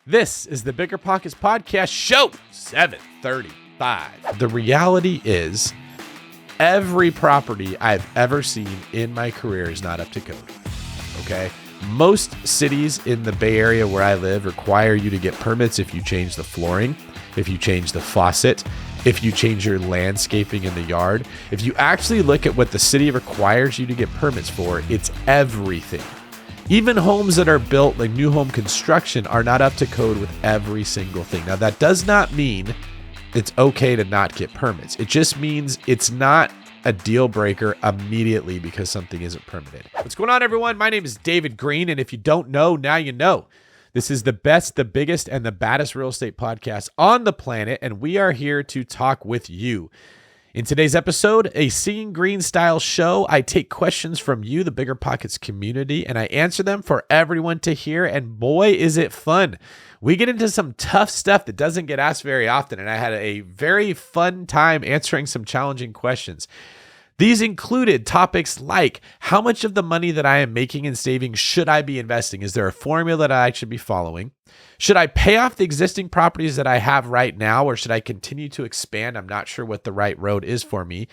This is the BiggerPockets podcast, show 735. The reality is, every property I've ever seen in my career is not up to code, okay? Most cities in the Bay Area where I live require you to get permits if you change the flooring, if you change the faucet, if you change your landscaping in the yard. If you actually look at what the city requires you to get permits for, it's everything. Even homes that are built, like new home construction, are not up to code with every single thing. Now, that does not mean it's okay to not get permits. It just means it's not a deal breaker immediately because something isn't permitted. What's going on, everyone? My name is David Greene, and if you don't know, now you know. This is the best, the biggest, and the baddest real estate podcast on the planet, and we are here to talk with you. In today's episode, a Seeing Greene style show, I take questions from you, the BiggerPockets community, and I answer them for everyone to hear, and boy, is it fun. We get into some tough stuff that doesn't get asked very often, and I had a very fun time answering some challenging questions. These included topics like, how much of the money that I am making and saving should I be investing? Is there a formula that I should be following? Should I pay off the existing properties that I have right now, or should I continue to expand? I'm not sure what the right road is for me.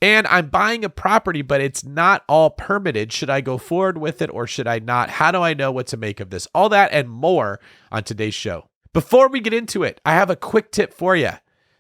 And I'm buying a property, but it's not all permitted. Should I go forward with it or should I not? How do I know what to make of this? All that and more on today's show. Before we get into it, I have a quick tip for you.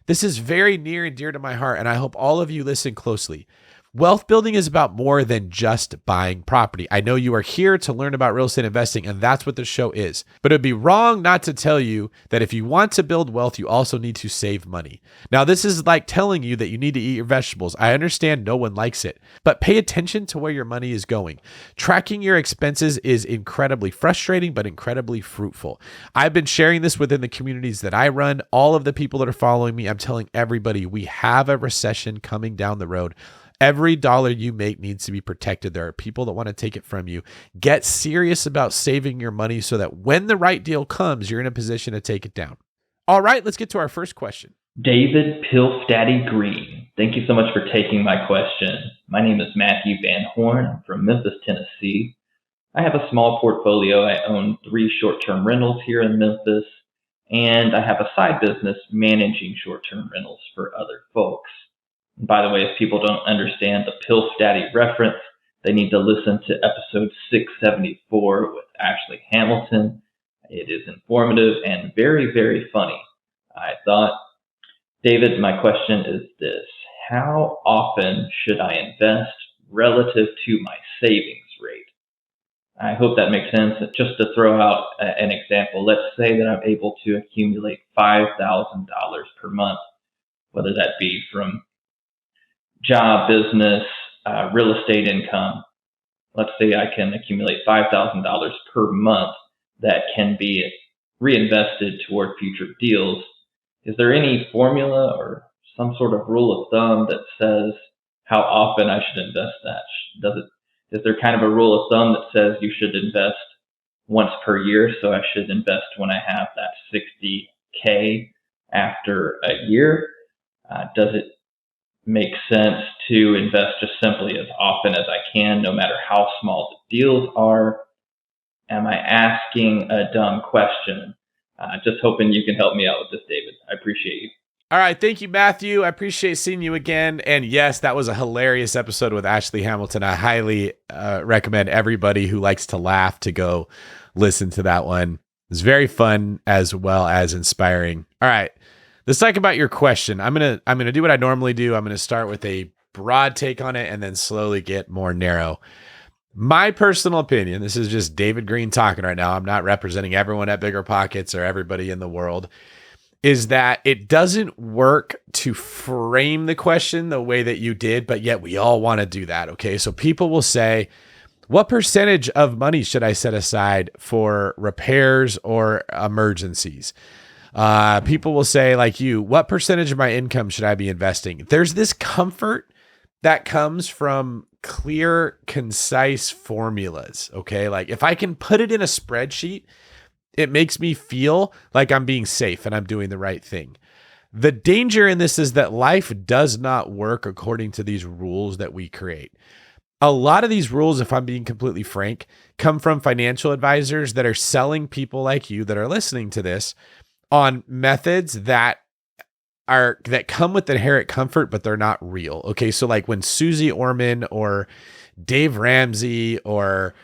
This is very near and dear to my heart, and I hope all of you listen closely. Wealth building is about more than just buying property. I know you are here to learn about real estate investing, and that's what the show is. But it'd be wrong not to tell you that if you want to build wealth, you also need to save money. Now, this is like telling you that you need to eat your vegetables. I understand no one likes it, but pay attention to where your money is going. Tracking your expenses is incredibly frustrating, but incredibly fruitful. I've been sharing this within the communities that I run. All of the people that are following me, I'm telling everybody, we have a recession coming down the road. Every dollar you make needs to be protected. There are people that want to take it from you. Get serious about saving your money so that when the right deal comes, you're in a position to take it down. All right, let's get to our first question. David Pilf Daddy Greene, thank you so much for taking my question. My name is Matthew Van Horn. I'm from Memphis, Tennessee. I have a small portfolio. I own 3 short-term rentals here in Memphis, and I have a side business managing short-term rentals for other folks. By the way, if people don't understand the Pilf Daddy reference, they need to listen to episode 674 with Ashley Hamilton. It is informative and very, very funny, I thought. David, my question is this. How often should I invest relative to my savings rate? I hope that makes sense. Just to throw out an example, let's say that I'm able to accumulate $5,000 per month, whether that be from job, business, real estate income. Let's say I can accumulate $5,000 per month that can be reinvested toward future deals. Is there any formula or some sort of rule of thumb that says how often I should invest that? Is there kind of a rule of thumb that says you should invest once per year, so I should invest when I have that $60K after a year? Does it make sense to invest just simply as often as I can, no matter how small the deals are? Am I asking a dumb question? Just hoping you can help me out with this, David. I appreciate you. All right. Thank you, Matthew. I appreciate seeing you again. And yes, that was a hilarious episode with Ashley Hamilton. I highly recommend everybody who likes to laugh to go listen to that one. It's very fun as well as inspiring. All right. Let's talk about your question. I'm gonna do what I normally do. I'm gonna start with a broad take on it and then slowly get more narrow. My personal opinion, this is just David Greene talking right now. I'm not representing everyone at BiggerPockets or everybody in the world, is that it doesn't work to frame the question the way that you did, but yet we all want to do that. Okay. So people will say, what percentage of money should I set aside for repairs or emergencies? People will say, like you, what percentage of my income should I be investing? There's this comfort that comes from clear, concise formulas. Okay. Like if I can put it in a spreadsheet, it makes me feel like I'm being safe and I'm doing the right thing. The danger in this is that life does not work according to these rules that we create. A lot of these rules, if I'm being completely frank, come from financial advisors that are selling people like you that are listening to this on methods that come with inherent comfort, but they're not real. Okay. So like when Susie Orman or Dave Ramsey or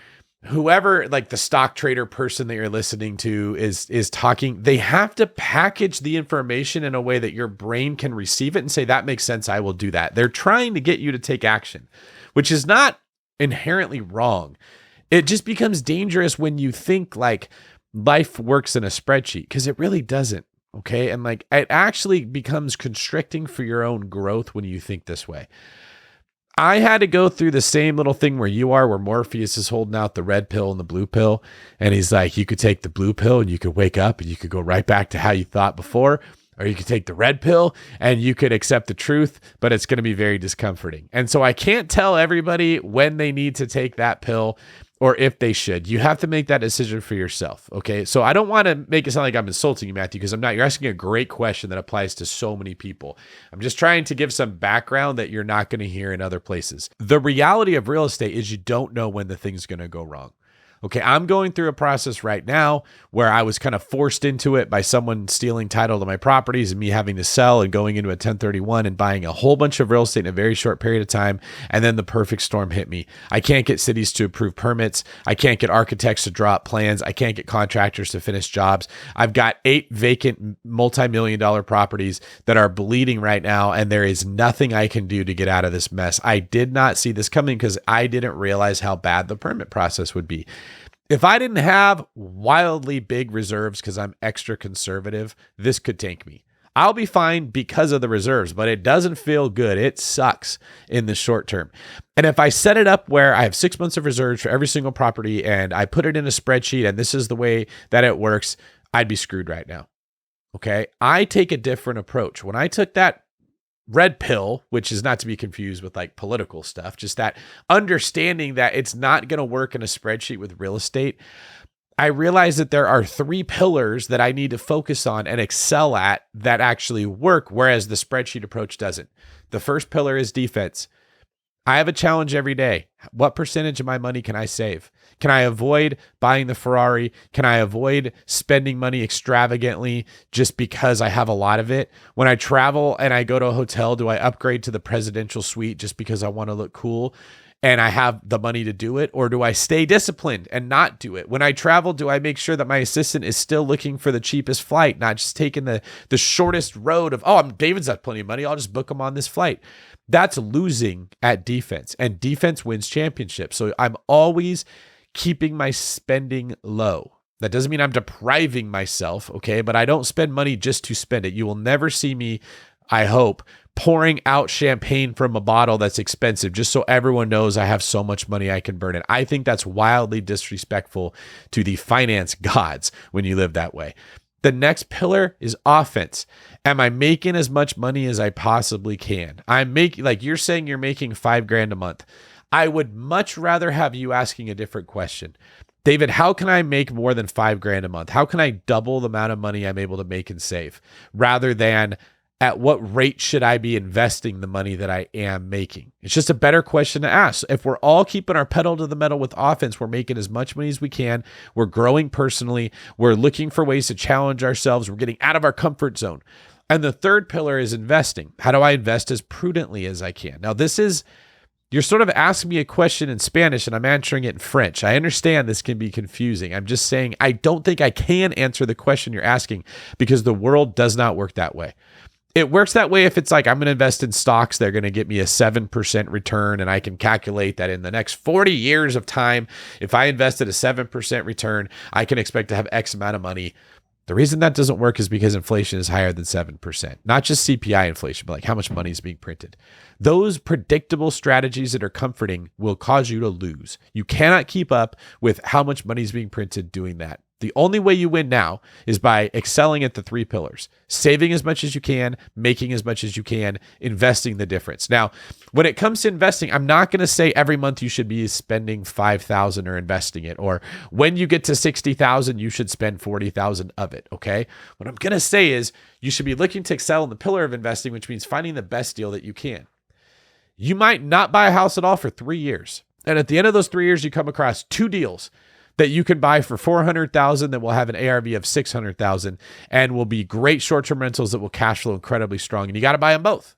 whoever, like the stock trader person that you're listening to is talking, they have to package the information in a way that your brain can receive it and say, that makes sense, I will do that. They're trying to get you to take action, which is not inherently wrong. It just becomes dangerous when you think like life works in a spreadsheet, because it really doesn't. Okay. And like it actually becomes constricting for your own growth when you think this way. I had to go through the same little thing where you are, where Morpheus is holding out the red pill and the blue pill. And he's like, you could take the blue pill and you could wake up and you could go right back to how you thought before. Or you could take the red pill and you could accept the truth, but it's going to be very discomforting. And so I can't tell everybody when they need to take that pill or if they should. You have to make that decision for yourself. Okay. So I don't want to make it sound like I'm insulting you, Matthew, because I'm not. You're asking a great question that applies to so many people. I'm just trying to give some background that you're not going to hear in other places. The reality of real estate is you don't know when the thing's going to go wrong. Okay, I'm going through a process right now where I was kind of forced into it by someone stealing title to my properties and me having to sell and going into a 1031 and buying a whole bunch of real estate in a very short period of time. And then the perfect storm hit me. I can't get cities to approve permits. I can't get architects to draw up plans. I can't get contractors to finish jobs. I've got 8 vacant multi-million-dollar properties that are bleeding right now, and there is nothing I can do to get out of this mess. I did not see this coming because I didn't realize how bad the permit process would be. If I didn't have wildly big reserves because I'm extra conservative, this could tank me. I'll be fine because of the reserves, but it doesn't feel good. It sucks in the short term. And if I set it up where I have 6 months of reserves for every single property and I put it in a spreadsheet and this is the way that it works, I'd be screwed right now. Okay. I take a different approach. When I took that red pill, which is not to be confused with like political stuff, just that understanding that it's not going to work in a spreadsheet with real estate, I realized that there are 3 pillars that I need to focus on and excel at that actually work, whereas the spreadsheet approach doesn't. The first pillar is defense. I have a challenge every day. What percentage of my money can I save? Can I avoid buying the Ferrari? Can I avoid spending money extravagantly just because I have a lot of it? When I travel and I go to a hotel, do I upgrade to the presidential suite just because I want to look cool and I have the money to do it? Or do I stay disciplined and not do it? When I travel, do I make sure that my assistant is still looking for the cheapest flight, not just taking the shortest road of, David's got plenty of money, I'll just book him on this flight. That's losing at defense, and defense wins championships. So I'm always keeping my spending low. That doesn't mean I'm depriving myself, okay? But I don't spend money just to spend it. You will never see me, I hope, pouring out champagne from a bottle that's expensive just so everyone knows I have so much money I can burn it. I think that's wildly disrespectful to the finance gods when you live that way. The next pillar is offense. Am I making as much money as I possibly can? I'm making, like you're saying, you're making $5,000 a month. I would much rather have you asking a different question. David, how can I make more than $5,000 a month? How can I double the amount of money I'm able to make and save? Rather than at what rate should I be investing the money that I am making? It's just a better question to ask. If we're all keeping our pedal to the metal with offense, we're making as much money as we can. We're growing personally. We're looking for ways to challenge ourselves. We're getting out of our comfort zone. And the third pillar is investing. How do I invest as prudently as I can? Now, you're sort of asking me a question in Spanish and I'm answering it in French. I understand this can be confusing. I'm just saying I don't think I can answer the question you're asking because the world does not work that way. It works that way if it's like, I'm going to invest in stocks. They're going to get me a 7% return. And I can calculate that in the next 40 years of time, if I invested a 7% return, I can expect to have X amount of money. The reason that doesn't work is because inflation is higher than 7%, not just CPI inflation, but like how much money is being printed. Those predictable strategies that are comforting will cause you to lose. You cannot keep up with how much money is being printed doing that. The only way you win now is by excelling at the 3 pillars, saving as much as you can, making as much as you can, investing the difference. Now, when it comes to investing, I'm not going to say every month you should be spending $5,000 or investing it, or when you get to $60,000, you should spend $40,000 of it. Okay. What I'm going to say is you should be looking to excel in the pillar of investing, which means finding the best deal that you can. You might not buy a house at all for 3 years. And at the end of those 3 years, you come across 2 deals that you can buy for $400,000 that will have an ARV of $600,000 and will be great short-term rentals that will cash flow incredibly strong. And you got to buy them both.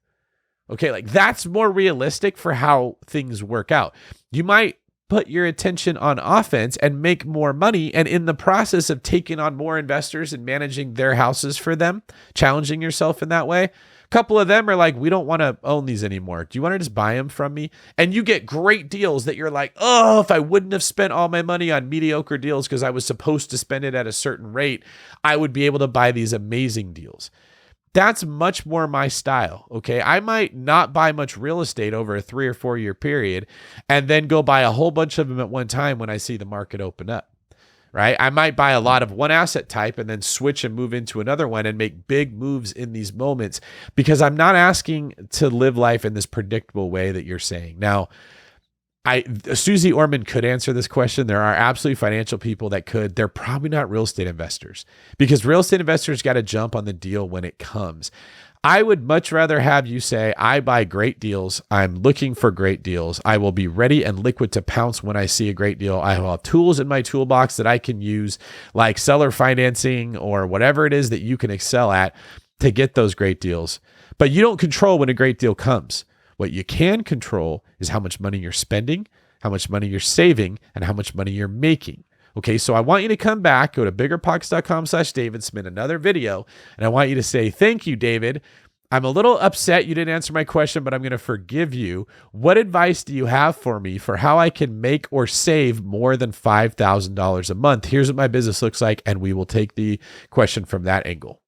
Okay, like that's more realistic for how things work out. You might put your attention on offense and make more money. And in the process of taking on more investors and managing their houses for them, challenging yourself in that way, a couple of them are like, we don't want to own these anymore. Do you want to just buy them from me? And you get great deals that you're like, oh, if I wouldn't have spent all my money on mediocre deals because I was supposed to spend it at a certain rate, I would be able to buy these amazing deals. That's much more my style, okay? I might not buy much real estate over a 3 or 4 year period and then go buy a whole bunch of them at one time when I see the market open up, right? I might buy a lot of one asset type and then switch and move into another one and make big moves in these moments because I'm not asking to live life in this predictable way that you're saying. Now, Susie Orman could answer this question. There are absolutely financial people that could. They're probably not real estate investors because real estate investors got to jump on the deal when it comes. I would much rather have you say, I buy great deals. I'm looking for great deals. I will be ready and liquid to pounce when I see a great deal. I will have tools in my toolbox that I can use, like seller financing or whatever it is that you can excel at to get those great deals. But you don't control when a great deal comes. What you can control is how much money you're spending, how much money you're saving, and how much money you're making. Okay, so I want you to come back, go to biggerpockets.com/David, submit another video, and I want you to say, thank you, David. I'm a little upset you didn't answer my question, but I'm going to forgive you. What advice do you have for me for how I can make or save more than $5,000 a month? Here's what my business looks like, and we will take the question from that angle.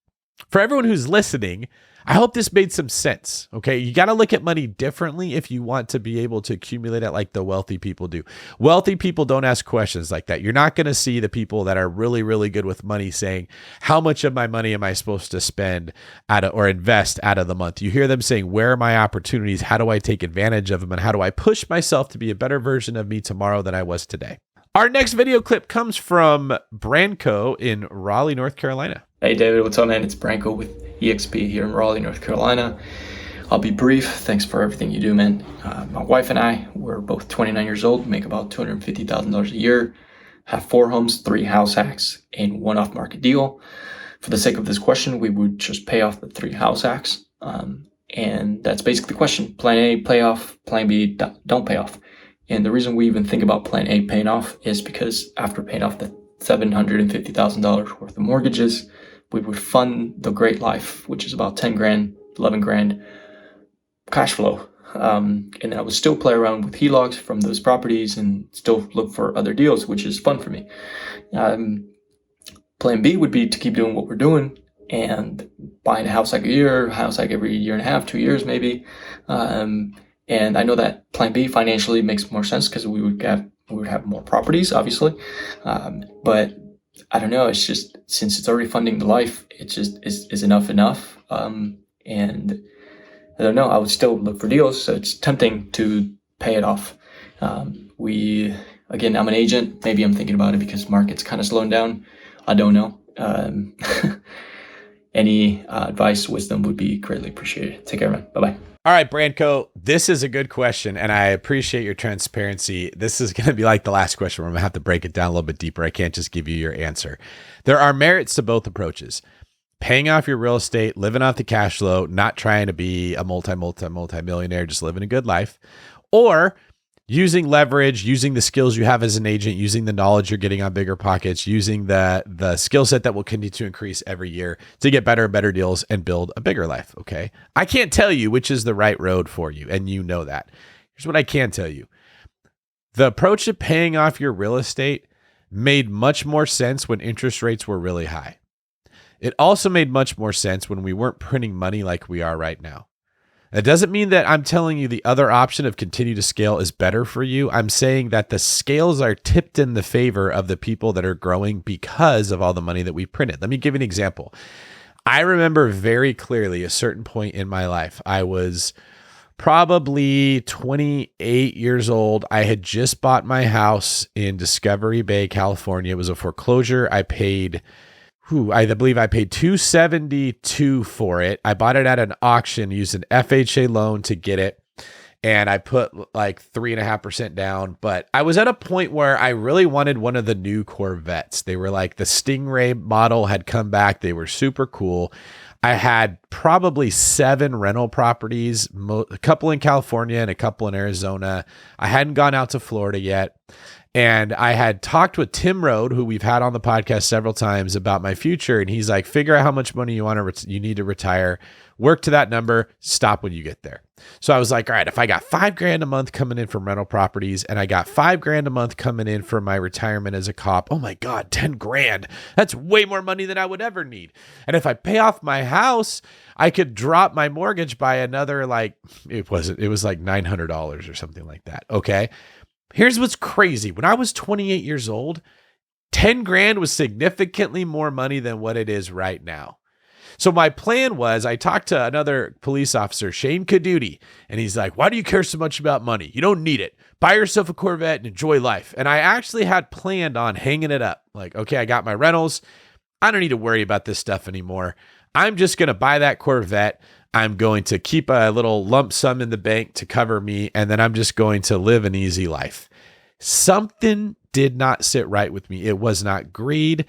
For everyone who's listening, I hope this made some sense. Okay. You got to look at money differently if you want to be able to accumulate it like the wealthy people do. Wealthy people don't ask questions like that. You're not going to see the people that are really, really good with money saying, how much of my money am I supposed to spend or invest out of the month? You hear them saying, where are my opportunities? How do I take advantage of them? And how do I push myself to be a better version of me tomorrow than I was today? Our next video clip comes from Branco in Raleigh, North Carolina. Hey David, what's up, man? It's Branco with EXP here in Raleigh, North Carolina. I'll be brief. Thanks for everything you do, man. My wife and I, we're both 29 years old, make about $250,000 a year, have 4 homes, 3 house hacks, and 1 off-market deal. For the sake of this question, we would just pay off the 3 house hacks. And that's basically the question. Plan A, pay off. Plan B, don't pay off. And the reason we even think about Plan A paying off is because after paying off the $750,000 worth of mortgages, we would fund the Great Life, which is about 10 grand, 11 grand cash flow. And then I would still play around with HELOCs from those properties and still look for other deals, which is fun for me. Plan B would be to keep doing what we're doing and buying a house like a year, house like every year and a half, 2 years maybe. And I know that Plan B financially makes more sense because we would have more properties, obviously. But I don't know. It's just, since it's already funding the life, it just is enough. And I don't know. I would still look for deals. So it's tempting to pay it off. Again, I'm an agent. Maybe I'm thinking about it because market's kind of slowing down. I don't know. Any advice, wisdom would be greatly appreciated. Take care, man. Bye-bye. All right, Branco, this is a good question, and I appreciate your transparency. This is going to be like the last question where I'm going to have to break it down a little bit deeper. I can't just give you your answer. There are merits to both approaches. Paying off your real estate, living off the cash flow, not trying to be a multi-millionaire, just living a good life, or using leverage, using the skills you have as an agent, using the knowledge you're getting on BiggerPockets, using the skill set that will continue to increase every year to get better and better deals and build a bigger life, okay? I can't tell you which is the right road for you, and you know that. Here's what I can tell you. The approach of paying off your real estate made much more sense when interest rates were really high. It also made much more sense when we weren't printing money like we are right now. It doesn't mean that I'm telling you the other option of continue to scale is better for you. I'm saying that the scales are tipped in the favor of the people that are growing because of all the money that we printed. Let me give you an example. I remember very clearly a certain point in my life. I was probably 28 years old. I had just bought my house in Discovery Bay, California. It was a foreclosure. I believe I paid $272 for it. I bought it at an auction, used an FHA loan to get it. and I put like 3.5% down. But I was at a point where I really wanted one of the new Corvettes. They were like the Stingray model had come back. They were super cool. I had probably 7 rental properties, a couple in California and a couple in Arizona. I hadn't gone out to Florida yet. And I had talked with Tim Rode, who we've had on the podcast several times, about my future. And he's like, figure out how much money you need to retire, work to that number, stop when you get there. So I was like, all right, if I got $5,000 a month coming in from rental properties and I got $5,000 a month coming in for my retirement as a cop, oh my God, $10,000. That's way more money than I would ever need. And if I pay off my house, I could drop my mortgage by another, it was like $900 or something like that. Okay. Here's what's crazy. When I was 28 years old, $10,000 was significantly more money than what it is right now. So my plan was, I talked to another police officer, Shane Caduti, and he's like, why do you care so much about money? You don't need it. Buy yourself a Corvette and enjoy life. And I actually had planned on hanging it up. Like, okay, I got my rentals. I don't need to worry about this stuff anymore. I'm just going to buy that Corvette. I'm going to keep a little lump sum in the bank to cover me, and then I'm just going to live an easy life. Something did not sit right with me. It was not greed.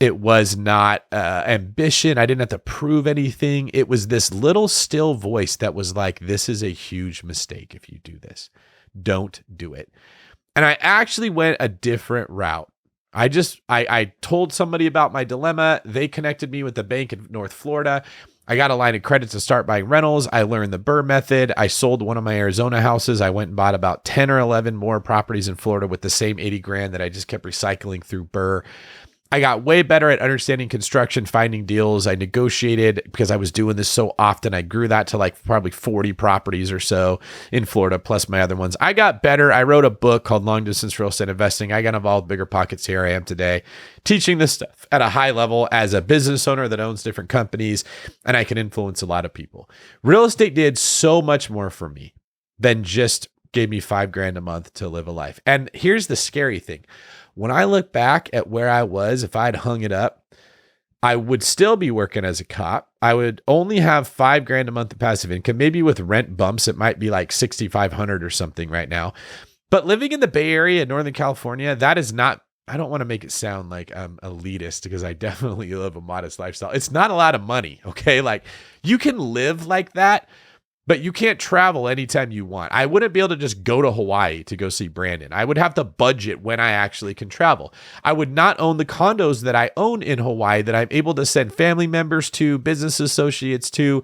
It was not ambition. I didn't have to prove anything. It was this little still voice that was like, this is a huge mistake if you do this. Don't do it. And I actually went a different route. I told somebody about my dilemma. They connected me with the bank in North Florida. I got a line of credit to start buying rentals. I learned the Burr method. I sold one of my Arizona houses. I went and bought about 10 or 11 more properties in Florida with the same $80,000 that I just kept recycling through Burr. I got way better at understanding construction, finding deals. I negotiated because I was doing this so often. I grew that to like probably 40 properties or so in Florida, plus my other ones. I got better. I wrote a book called Long Distance Real Estate Investing. I got involved with BiggerPockets. Here I am today, teaching this stuff at a high level as a business owner that owns different companies, and I can influence a lot of people. Real estate did so much more for me than just gave me $5,000 a month to live a life. And here's the scary thing. When I look back at where I was, if I'd hung it up, I would still be working as a cop. I would only have $5,000 a month of passive income. Maybe with rent bumps, it might be like $6,500 or something right now. But living in the Bay Area, Northern California, that is not, I don't want to make it sound like I'm elitist because I definitely live a modest lifestyle. It's not a lot of money, okay? Like you can live like that, but you can't travel anytime you want. I wouldn't be able to just go to Hawaii to go see Brandon. I would have to budget when I actually can travel. I would not own the condos that I own in Hawaii that I'm able to send family members to, business associates to,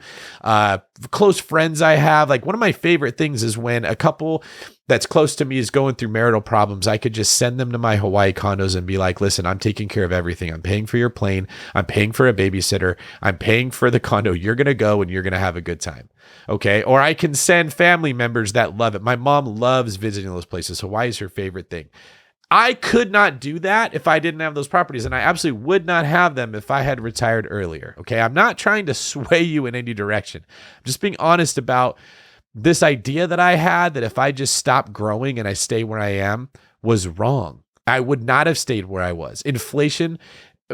close friends I have. Like one of my favorite things is when a couple that's close to me is going through marital problems, I could just send them to my Hawaii condos and be like, listen, I'm taking care of everything. I'm paying for your plane. I'm paying for a babysitter. I'm paying for the condo. You're going to go and you're going to have a good time. Okay. Or I can send family members that love it. My mom loves visiting those places. Hawaii is her favorite thing. I could not do that if I didn't have those properties, and I absolutely would not have them if I had retired earlier. Okay. I'm not trying to sway you in any direction. I'm just being honest about this idea that I had that if I just stop growing and I stay where I am was wrong. I would not have stayed where I was. Inflation,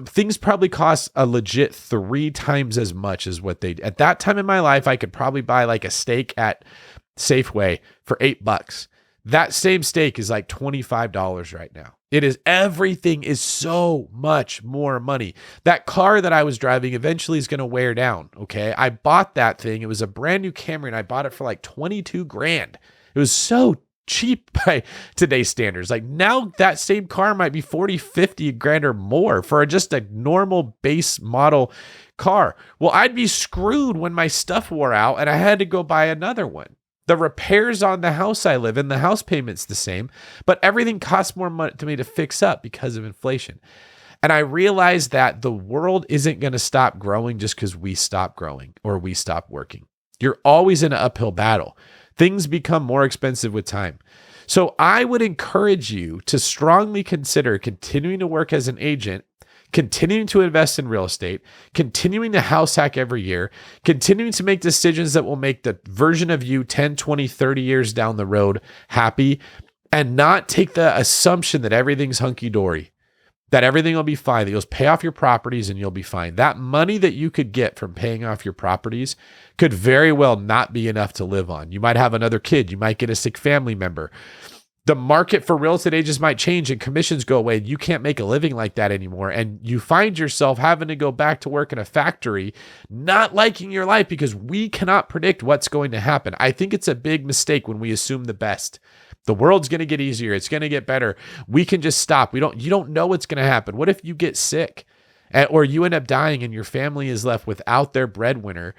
things probably cost a legit 3 times as much as what they did. At that time in my life, I could probably buy like a steak at Safeway for $8. That same steak is like $25 right now. Everything is so much more money. That car that I was driving eventually is going to wear down. Okay. I bought that thing. It was a brand new Camry and I bought it for like $22,000. It was so cheap by today's standards. Like now that same car might be 40, 50 grand or more for just a normal base model car. Well, I'd be screwed when my stuff wore out and I had to go buy another one. The repairs on the house I live in, the house payment's the same, but everything costs more money to me to fix up because of inflation. And I realized that the world isn't going to stop growing just because we stop growing or we stop working. You're always in an uphill battle. Things become more expensive with time. So I would encourage you to strongly consider continuing to work as an agent, continuing to invest in real estate, continuing to house hack every year, continuing to make decisions that will make the version of you 10, 20, 30 years down the road happy, and not take the assumption that everything's hunky-dory. that everything will be fine, that you'll pay off your properties and you'll be fine. That money that you could get from paying off your properties could very well not be enough to live on. You might have another kid. You might get a sick family member. The market for real estate agents might change and commissions go away. You can't make a living like that anymore. And you find yourself having to go back to work in a factory, not liking your life because we cannot predict what's going to happen. I think it's a big mistake when we assume the best. The world's going to get easier. It's going to get better. We can just stop. You don't know what's going to happen. What if you get sick or you end up dying and your family is left without their breadwinner?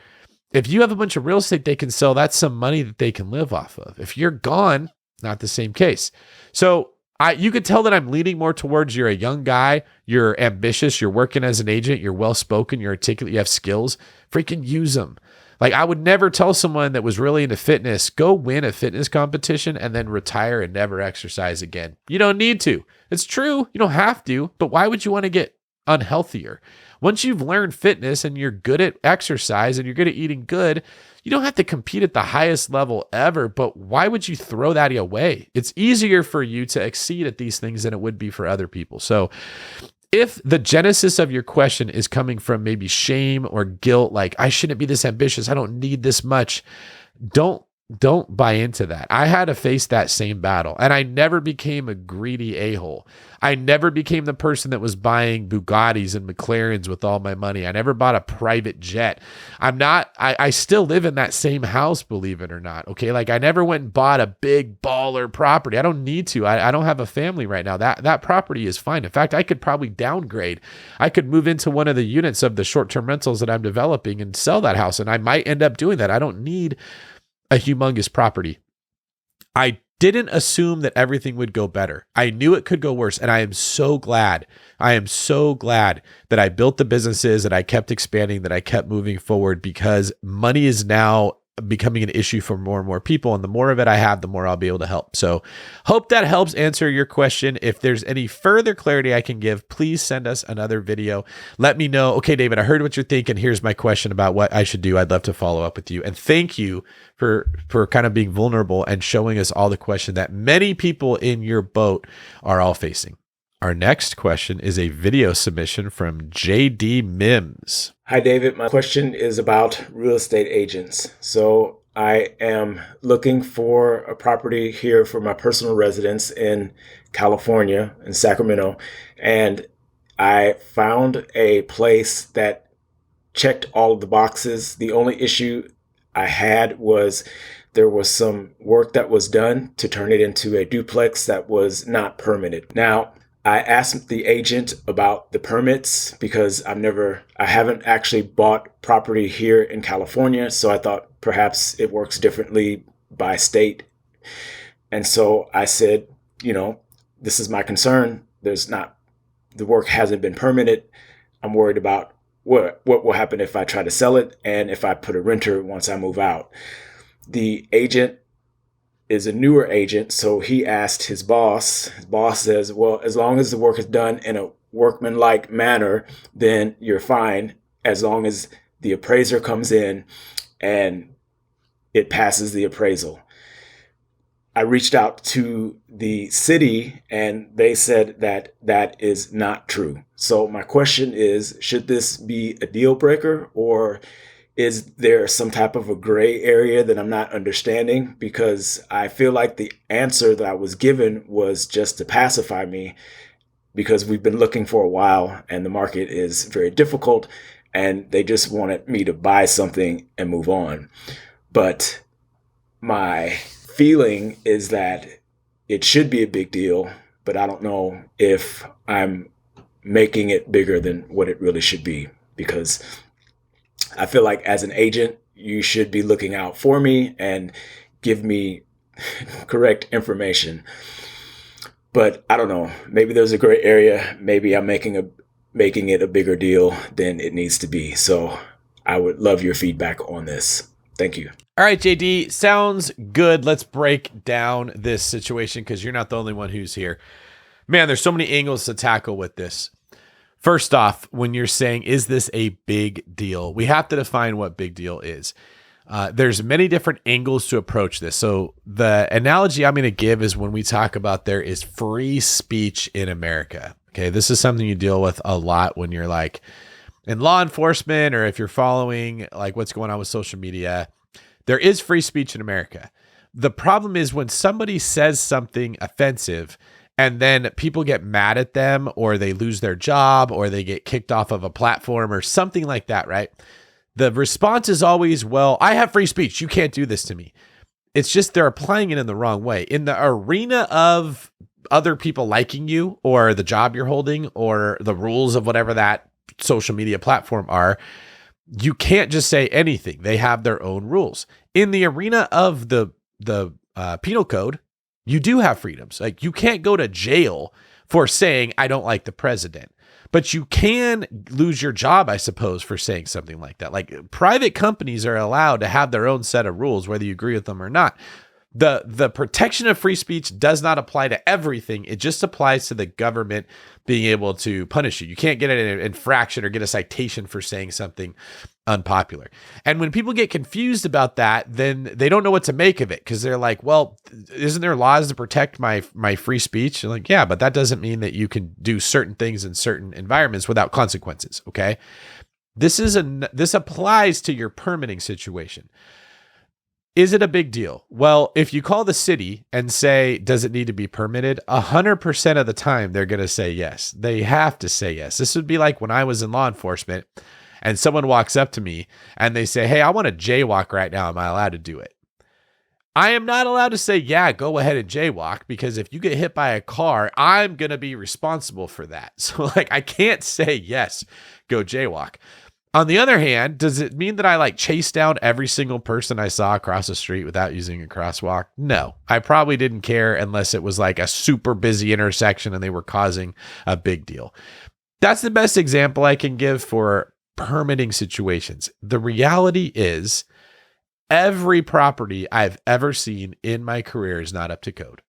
If you have a bunch of real estate they can sell, that's some money that they can live off of. If you're gone, not the same case. So you could tell that I'm leaning more towards you're a young guy, you're ambitious, you're working as an agent, you're well-spoken, you're articulate, you have skills. Freaking use them. Like I would never tell someone that was really into fitness, go win a fitness competition and then retire and never exercise again. You don't need to. It's true. You don't have to, but why would you want to get unhealthier? Once you've learned fitness and you're good at exercise and you're good at eating good, you don't have to compete at the highest level ever, but why would you throw that away? It's easier for you to exceed at these things than it would be for other people. So if the genesis of your question is coming from maybe shame or guilt, like I shouldn't be this ambitious, I don't need this much, don't buy into that. I had to face that same battle and I never became a greedy a-hole. I never became the person that was buying Bugattis and McLarens with all my money. I never bought a private jet. I still live in that same house, believe it or not. Okay. Like I never went and bought a big baller property. I don't need to. I don't have a family right now. That property is fine. In fact, I could probably downgrade. I could move into one of the units of the short-term rentals that I'm developing and sell that house. And I might end up doing that. I don't need a humongous property. I didn't assume that everything would go better. I knew it could go worse. And I am so glad that I built the businesses, that I kept expanding, that I kept moving forward because money is now becoming an issue for more and more people. And the more of it I have, the more I'll be able to help. So hope that helps answer your question. If there's any further clarity I can give, please send us another video. Let me know. Okay, David, I heard what you're thinking. Here's my question about what I should do. I'd love to follow up with you. And thank you for kind of being vulnerable and showing us all the questions that many people in your boat are all facing. Our next question is a video submission from JD Mims. Hi, David. My question is about real estate agents. So I am looking for a property here for my personal residence in California, in Sacramento. And I found a place that checked all of the boxes. The only issue I had was there was some work that was done to turn it into a duplex that was not permitted. Now, I asked the agent about the permits because I haven't actually bought property here in California. So I thought perhaps it works differently by state. And so I said, this is my concern. The work hasn't been permitted. I'm worried about what will happen if I try to sell it and if I put a renter once I move out. The agent is a newer agent, so he asked his boss. His boss says, well, as long as the work is done in a workmanlike manner, then you're fine, as long as the appraiser comes in and it passes the appraisal. I reached out to the city and they said that that is not true. So my question is, should this be a deal breaker, or is there some type of a gray area that I'm not understanding? Because I feel like the answer that I was given was just to pacify me, because we've been looking for a while and the market is very difficult and they just wanted me to buy something and move on. But my feeling is that it should be a big deal, but I don't know if I'm making it bigger than what it really should be, because I feel like as an agent, you should be looking out for me and give me correct information. But I don't know, maybe there's a gray area. Maybe I'm making it a bigger deal than it needs to be. So I would love your feedback on this. Thank you. All right, JD, sounds good. Let's break down this situation because you're not the only one who's here. Man, there's so many angles to tackle with this. First off, when you're saying, is this a big deal? We have to define what big deal is. There's many different angles to approach this. So the analogy I'm going to give is when we talk about there is free speech in America. Okay. This is something you deal with a lot when you're like in law enforcement, or if you're following like what's going on with social media. There is free speech in America. The problem is when somebody says something offensive and then people get mad at them, or they lose their job, or they get kicked off of a platform or something like that, right? The response is always, well, I have free speech. You can't do this to me. It's just they're applying it in the wrong way. In the arena of other people liking you, or the job you're holding, or the rules of whatever that social media platform are, you can't just say anything. They have their own rules. In the arena of the penal code, you do have freedoms. Like, you can't go to jail for saying, I don't like the president, but you can lose your job, I suppose, for saying something like that. Like, private companies are allowed to have their own set of rules, whether you agree with them or not. The protection of free speech does not apply to everything. It just applies to the government being able to punish you. You can't get an infraction or get a citation for saying something unpopular. And when people get confused about that, then they don't know what to make of it, because they're like, well, isn't there laws to protect my free speech? And like, yeah, but that doesn't mean that you can do certain things in certain environments without consequences. Okay. This applies to your permitting situation. Is it a big deal? Well, if you call the city and say, does it need to be permitted? 100% of the time, they're going to say yes. They have to say yes. This would be like when I was in law enforcement and someone walks up to me and they say, hey, I want to jaywalk right now. Am I allowed to do it? I am not allowed to say, yeah, go ahead and jaywalk, because if you get hit by a car, I'm going to be responsible for that. So like, I can't say, yes, go jaywalk. On the other hand, does it mean that I like chase down every single person I saw across the street without using a crosswalk? No, I probably didn't care unless it was like a super busy intersection and they were causing a big deal. That's the best example I can give for permitting situations. The reality is every property I've ever seen in my career is not up to code.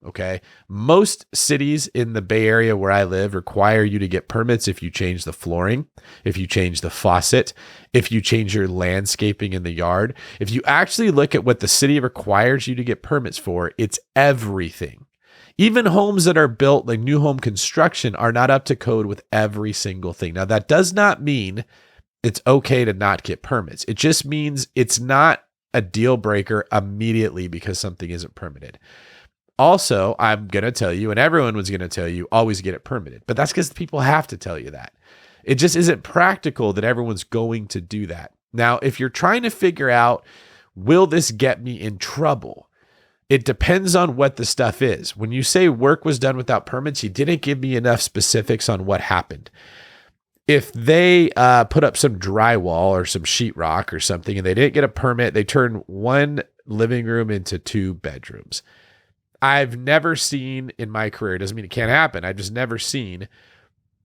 Okay. Most cities in the Bay Area where I live require you to get permits if you change the flooring, if you change the faucet, if you change your landscaping in the yard. If you actually look at what the city requires you to get permits for, it's everything. Even homes that are built, like new home construction, are not up to code with every single thing. Now, that does not mean it's okay to not get permits. It just means it's not a deal breaker immediately because something isn't permitted. Also, I'm going to tell you, and everyone was going to tell you, always get it permitted. But that's because people have to tell you that. It just isn't practical that everyone's going to do that. Now, if you're trying to figure out, will this get me in trouble? It depends on what the stuff is. When you say work was done without permits, you didn't give me enough specifics on what happened. If they put up some drywall or some sheetrock or something and they didn't get a permit, they turned one living room into 2 bedrooms. I've never seen in my career, doesn't mean it can't happen, I've just never seen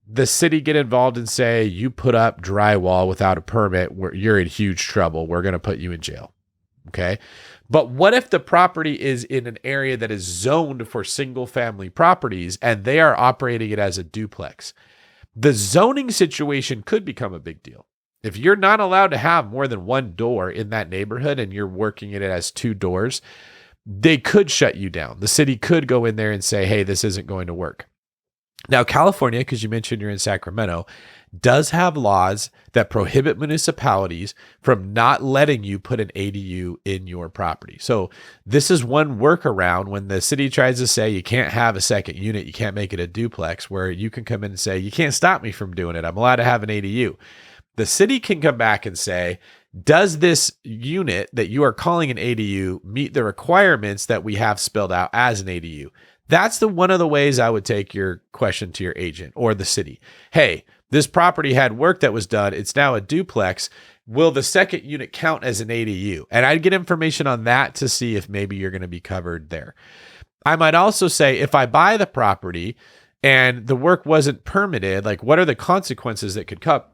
the city get involved and say, you put up drywall without a permit, you're in huge trouble. We're going to put you in jail. Okay. But what if the property is in an area that is zoned for single family properties and they are operating it as a duplex? The zoning situation could become a big deal. If you're not allowed to have more than 1 door in that neighborhood and you're working it as 2 doors, they could shut you down. The city could go in there and say, hey, this isn't going to work. Now, California, because you mentioned you're in Sacramento, does have laws that prohibit municipalities from not letting you put an ADU in your property. So this is one workaround when the city tries to say you can't have a second unit, you can't make it a duplex, where you can come in and say, you can't stop me from doing it. I'm allowed to have an ADU. The city can come back and say, does this unit that you are calling an ADU meet the requirements that we have spelled out as an ADU? That's one of the ways I would take your question to your agent or the city. Hey, this property had work that was done. It's now a duplex. Will the second unit count as an ADU? And I'd get information on that to see if maybe you're going to be covered there. I might also say, if I buy the property and the work wasn't permitted, like what are the consequences that could come?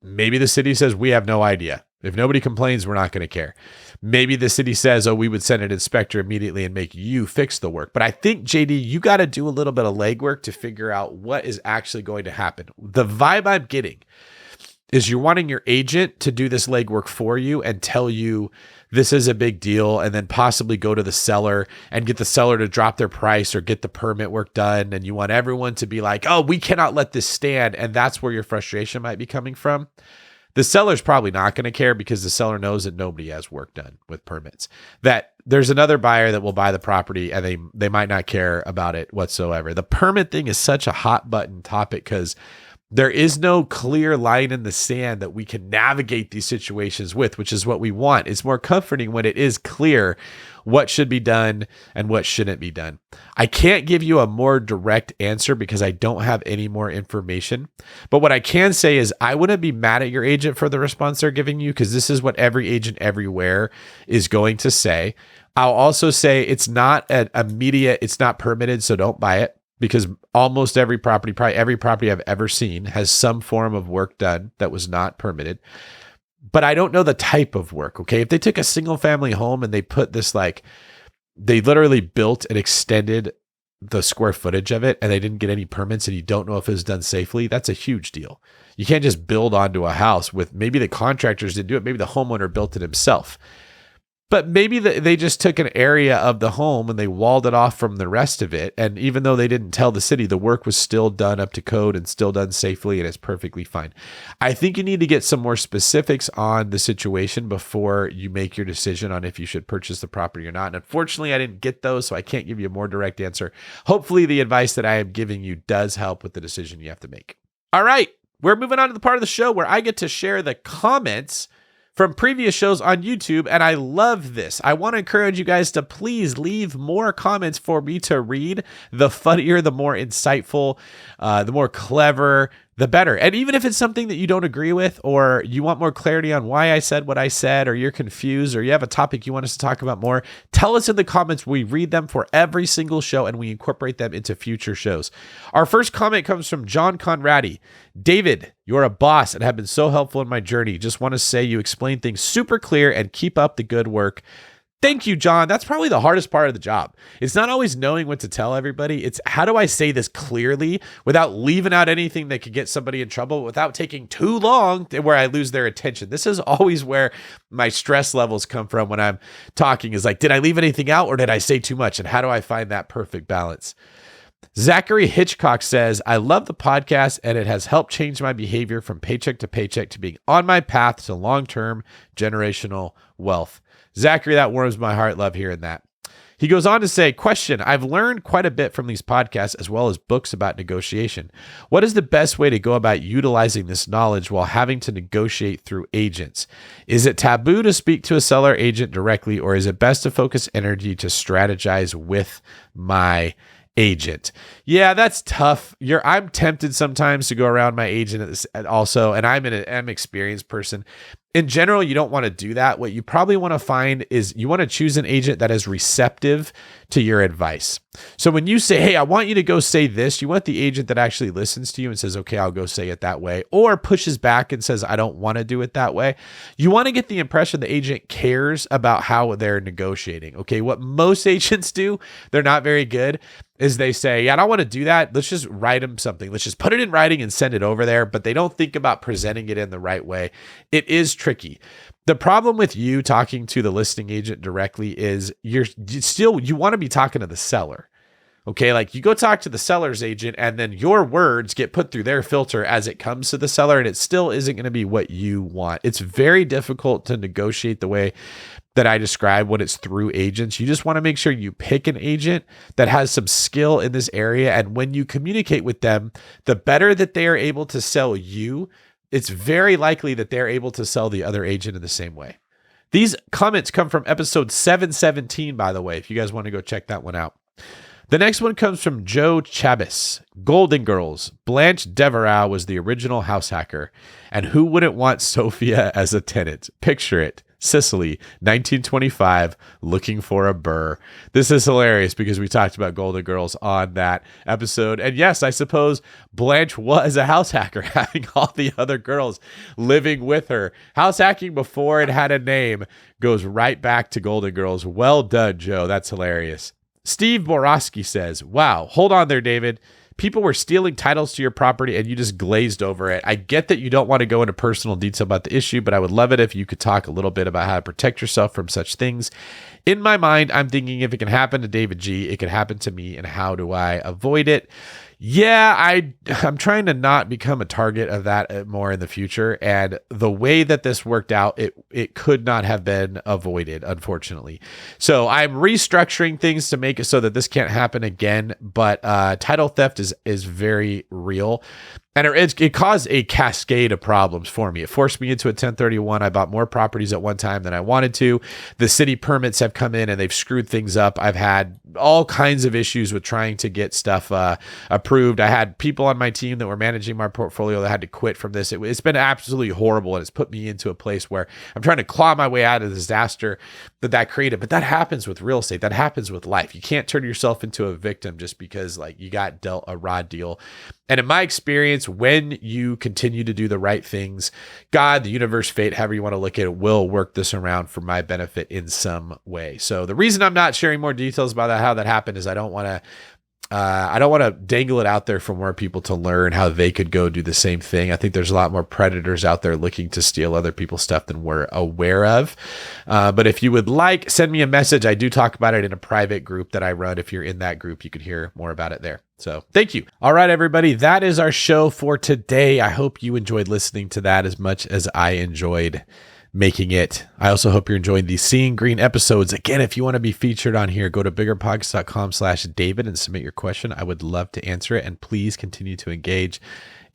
Maybe the city says, we have no idea. If nobody complains, we're not going to care. Maybe the city says, oh, we would send an inspector immediately and make you fix the work. But I think, JD, you got to do a little bit of legwork to figure out what is actually going to happen. The vibe I'm getting is you're wanting your agent to do this legwork for you and tell you this is a big deal, and then possibly go to the seller and get the seller to drop their price or get the permit work done. And you want everyone to be like, oh, we cannot let this stand. And that's where your frustration might be coming from. The seller's probably not going to care because the seller knows that nobody has work done with permits, that there's another buyer that will buy the property and they might not care about it whatsoever. The permit thing is such a hot button topic because there is no clear line in the sand that we can navigate these situations with, which is what we want. It's more comforting when it is clear what should be done and what shouldn't be done. I can't give you a more direct answer because I don't have any more information. But what I can say is I wouldn't be mad at your agent for the response they're giving you, because this is what every agent everywhere is going to say. I'll also say it's not an immediate, it's not permitted, so don't buy it. Because almost every property, probably every property I've ever seen, has some form of work done that was not permitted. But I don't know the type of work, okay? If they took a single family home and they put this they literally built and extended the square footage of it and they didn't get any permits and you don't know if it was done safely, that's a huge deal. You can't just build onto a house with, maybe the contractors didn't do it, maybe the homeowner built it himself. But maybe they just took an area of the home and they walled it off from the rest of it. And even though they didn't tell the city, the work was still done up to code and still done safely, and it's perfectly fine. I think you need to get some more specifics on the situation before you make your decision on if you should purchase the property or not. And unfortunately, I didn't get those, so I can't give you a more direct answer. Hopefully, the advice that I am giving you does help with the decision you have to make. All right, we're moving on to the part of the show where I get to share the comments from previous shows on YouTube, and I love this. I want to encourage you guys to please leave more comments for me to read. The funnier, the more insightful, the more clever, the better. And even if it's something that you don't agree with, or you want more clarity on why I said what I said, or you're confused, or you have a topic you want us to talk about more, tell us in the comments. We read them for every single show and we incorporate them into future shows. Our first comment comes from John Conradi. David, you're a boss and have been so helpful in my journey. Just want to say you explain things super clear and keep up the good work. Thank you, John. That's probably the hardest part of the job. It's not always knowing what to tell everybody. It's how do I say this clearly without leaving out anything that could get somebody in trouble, without taking too long where I lose their attention. This is always where my stress levels come from when I'm talking, is like, did I leave anything out or did I say too much? And how do I find that perfect balance? Zachary Hitchcock says, I love the podcast and it has helped change my behavior from paycheck to paycheck to being on my path to long-term generational wealth. Zachary, that warms my heart. Love hearing that. He goes on to say, question, I've learned quite a bit from these podcasts as well as books about negotiation. What is the best way to go about utilizing this knowledge while having to negotiate through agents? Is it taboo to speak to a seller agent directly, or is it best to focus energy to strategize with my agent? Yeah, that's tough. I'm tempted sometimes to go around my agent also, and I'm an experienced person. In general, you don't want to do that. What you probably want to find is you want to choose an agent that is receptive to your advice. So when you say, hey, I want you to go say this, you want the agent that actually listens to you and says, okay, I'll go say it that way, or pushes back and says, I don't want to do it that way. You want to get the impression the agent cares about how they're negotiating. Okay, what most agents do, they're not very good, is they say, yeah, I don't want to do that. Let's just write them something. Let's just put it in writing and send it over there. But they don't think about presenting it in the right way. It is tricky. The problem with you talking to the listing agent directly is you want to be talking to the seller. Okay, like you go talk to the seller's agent and then your words get put through their filter as it comes to the seller, and it still isn't going to be what you want. It's very difficult to negotiate the way that I describe when it's through agents. You just want to make sure you pick an agent that has some skill in this area. And when you communicate with them, the better that they are able to sell you, it's very likely that they're able to sell the other agent in the same way. These comments come from episode 717, by the way, if you guys want to go check that one out. The next one comes from Joe Chabis. Golden Girls. Blanche Devereaux was the original house hacker. And who wouldn't want Sophia as a tenant? Picture it. Sicily, 1925, looking for a burr. This is hilarious because we talked about Golden Girls on that episode. And yes, I suppose Blanche was a house hacker, having all the other girls living with her. House hacking before it had a name goes right back to Golden Girls. Well done, Joe. That's hilarious. Steve Borowski says, wow, hold on there, David. people were stealing titles to your property and you just glazed over it. I get that you don't want to go into personal detail about the issue, but I would love it if you could talk a little bit about how to protect yourself from such things. In my mind, I'm thinking if it can happen to David G, it can happen to me, and how do I avoid it? Yeah, I'm trying to not become a target of that more in the future. And the way that this worked out, it could not have been avoided, unfortunately. So I'm restructuring things to make it so that this can't happen again. But title theft is very real. And it caused a cascade of problems for me. It forced me into a 1031. I bought more properties at one time than I wanted to. The city permits have come in and they've screwed things up. I've had all kinds of issues with trying to get stuff approved. I had people on my team that were managing my portfolio that had to quit from this. It's been absolutely horrible, and it's put me into a place where I'm trying to claw my way out of the disaster that created. But that happens with real estate. That happens with life. You can't turn yourself into a victim just because like you got dealt a raw deal. And in my experience, when you continue to do the right things, God, the universe, fate, however you want to look at it, will work this around for my benefit in some way. So the reason I'm not sharing more details about how that happened is I don't want to dangle it out there for more people to learn how they could go do the same thing. I think there's a lot more predators out there looking to steal other people's stuff than we're aware of. But if you would like, send me a message. I do talk about it in a private group that I run. If you're in that group, you could hear more about it there. So thank you. All right, everybody. That is our show for today. I hope you enjoyed listening to that as much as I enjoyed making it. I also hope you're enjoying the Seeing Greene episodes. Again, if you want to be featured on here, go to biggerpockets.com/David and submit your question. I would love to answer it. And please continue to engage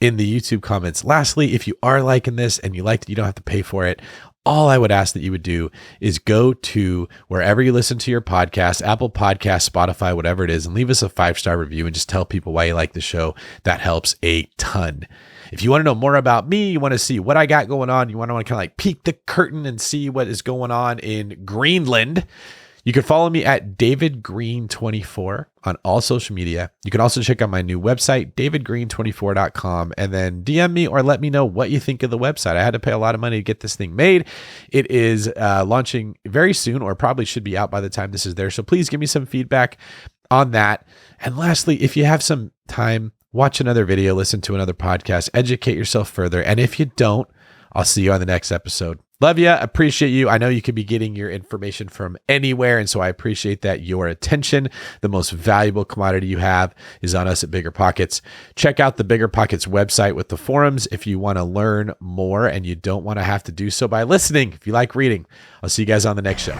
in the YouTube comments. Lastly, if you are liking this and you like that you don't have to pay for it, all I would ask that you would do is go to wherever you listen to your podcast, Apple Podcasts, Spotify, whatever it is, and leave us a 5-star review and just tell people why you like the show. That helps a ton. If you want to know more about me, you want to see what I got going on, you want to kind of like peek the curtain and see what is going on in Greenland, you can follow me at davidgreene24 on all social media. You can also check out my new website, davidgreene24.com, and then DM me or let me know what you think of the website. I had to pay a lot of money to get this thing made. It is launching very soon, or probably should be out by the time this is there. So please give me some feedback on that. And lastly, if you have some time, watch another video, listen to another podcast, educate yourself further. And if you don't, I'll see you on the next episode. Love you. Appreciate you. I know you could be getting your information from anywhere. And so I appreciate that. Your attention, the most valuable commodity you have, is on us at BiggerPockets. Check out the BiggerPockets website with the forums if you want to learn more and you don't want to have to do so by listening. If you like reading, I'll see you guys on the next show.